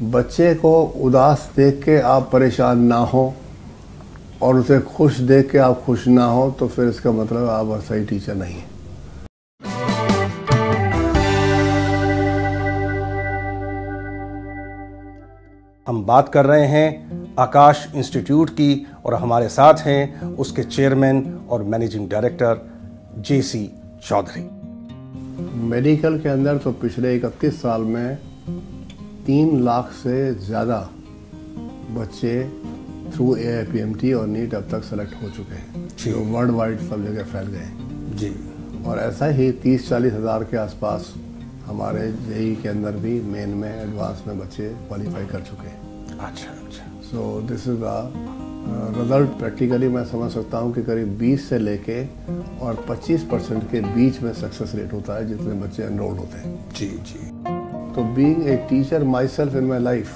बच्चे को उदास देख के आप परेशान ना हो और उसे खुश देख के आप खुश ना हो तो फिर इसका मतलब आप सही टीचर नहीं है। हम बात कर रहे हैं आकाश इंस्टीट्यूट की और हमारे साथ हैं उसके चेयरमैन और मैनेजिंग डायरेक्टर जेसी चौधरी। मेडिकल के अंदर तो पिछले 31 साल में 3 लाख से ज़्यादा बच्चे थ्रू AIPMT और नीट अब तक सेलेक्ट हो चुके हैं, जो वर्ल्ड वाइड सब जगह फैल गए हैं जी। और ऐसा ही 30-40 हज़ार के आसपास हमारे JEE के अंदर भी मेन में एडवांस में बच्चे क्वालिफाई कर चुके हैं। अच्छा अच्छा। So this is the result. Practically मैं समझ सकता हूँ कि करीब 20 से लेके और 25% के बीच में सक्सेस रेट होता है जितने बच्चे एनरोल्ड होते हैं। जी जी। तो being a teacher my self in my life,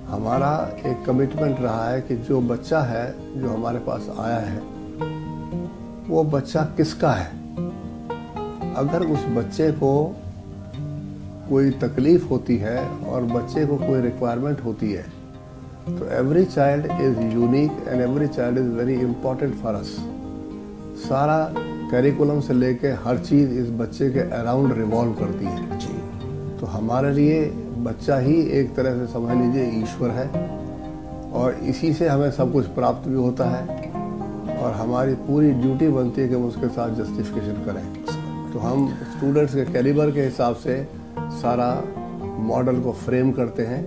हमारा एक कमिटमेंट रहा है कि जो बच्चा है जो हमारे पास आया है वो बच्चा किसका है। अगर उस बच्चे को कोई तकलीफ होती है और बच्चे को कोई रिक्वायरमेंट होती है तो every child is unique and every child is very important for us. सारा करिकुलम से लेके हर चीज़ इस बच्चे के अराउंड रिवॉल्व करती है जी। तो हमारे लिए बच्चा ही एक तरह से समझ लीजिए ईश्वर है और इसी से हमें सब कुछ प्राप्त भी होता है और हमारी पूरी ड्यूटी बनती है कि हम उसके साथ जस्टिफिकेशन करें। तो हम स्टूडेंट्स के कैलिबर के हिसाब से सारा मॉडल को फ्रेम करते हैं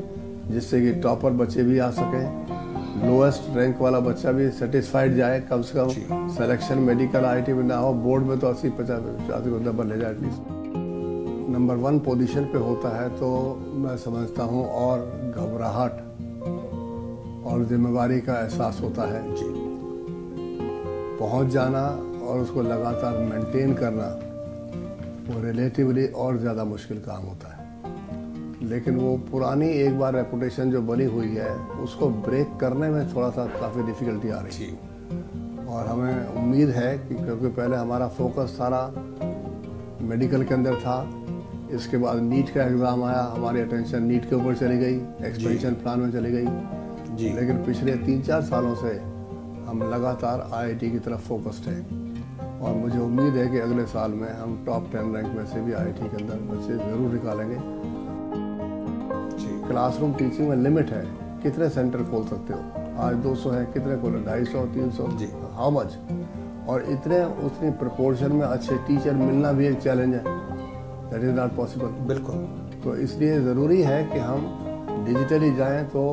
जिससे कि टॉपर बच्चे भी आ सकें, लोएस्ट रैंक वाला बच्चा भी सेटिस्फाइड जाए, कम से कम सिलेक्शन मेडिकल IIT में ना हो, बोर्ड में तो 80-85 नंबर ले जाए एटलीस्ट। नंबर 1 पोजीशन पे होता है तो मैं समझता हूँ और घबराहट और जिम्मेवारी का एहसास होता है जी। पहुँच जाना और उसको लगातार मेंटेन करना वो रिलेटिवली और ज़्यादा मुश्किल काम होता है, लेकिन वो पुरानी एक बार रेपुटेशन जो बनी हुई है उसको ब्रेक करने में थोड़ा सा काफ़ी डिफ़िकल्टी आ रही है और हमें उम्मीद है कि क्योंकि पहले हमारा फोकस सारा मेडिकल के अंदर था, इसके बाद नीट का एग्ज़ाम आया, हमारी अटेंशन नीट के ऊपर चली गई, एक्सपेंशन प्लान में चली गई जी। लेकिन पिछले 3-4 सालों से हम लगातार IIT की तरफ फोकस्ड हैं और मुझे उम्मीद है कि अगले साल में हम टॉप 10 रैंक में से भी IIT के अंदर बच्चे ज़रूर निकालेंगे जी। क्लासरूम टीचिंग में लिमिट है, कितने सेंटर खोल सकते हो? आज 200 है, कितने खोले? 250-300 जी। How much? और उतनी प्रपोर्शन में अच्छे टीचर मिलना भी एक चैलेंज है, दैट इज़ नॉट पॉसिबल। बिल्कुल। तो इसलिए ज़रूरी है कि हम डिजिटली जाएं तो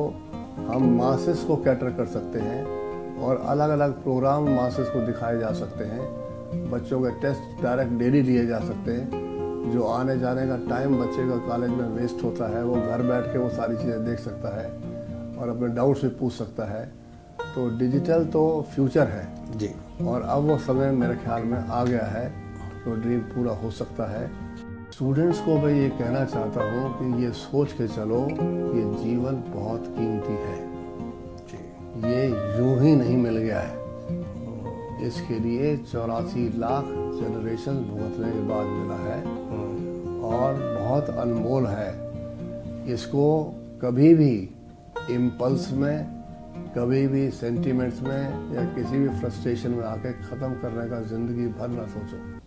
हम मासेस को कैटर कर सकते हैं और अलग अलग प्रोग्राम मासेस को दिखाए जा सकते हैं। बच्चों के टेस्ट डायरेक्ट डेली लिए जा सकते हैं, जो आने जाने का टाइम बच्चे का कॉलेज में वेस्ट होता है वो घर बैठ के वो सारी चीज़ें देख सकता है और अपने डाउट्स भी पूछ सकता है। तो डिजिटल तो फ्यूचर है जी और अब वो समय मेरे ख्याल में आ गया है तो ड्रीम पूरा हो सकता है। स्टूडेंट्स को मैं ये कहना चाहता हूँ कि ये सोच के चलो कि जीवन बहुत कीमती है जी, ये यूं ही नहीं मिल गया है, इसके लिए 84 लाख जनरेशन भुगतने के बाद मिला है और बहुत अनमोल है। इसको कभी भी इम्पल्स में, कभी भी सेंटिमेंट्स में या किसी भी फ्रस्ट्रेशन में आके ख़त्म करने का ज़िंदगी भर ना सोचो।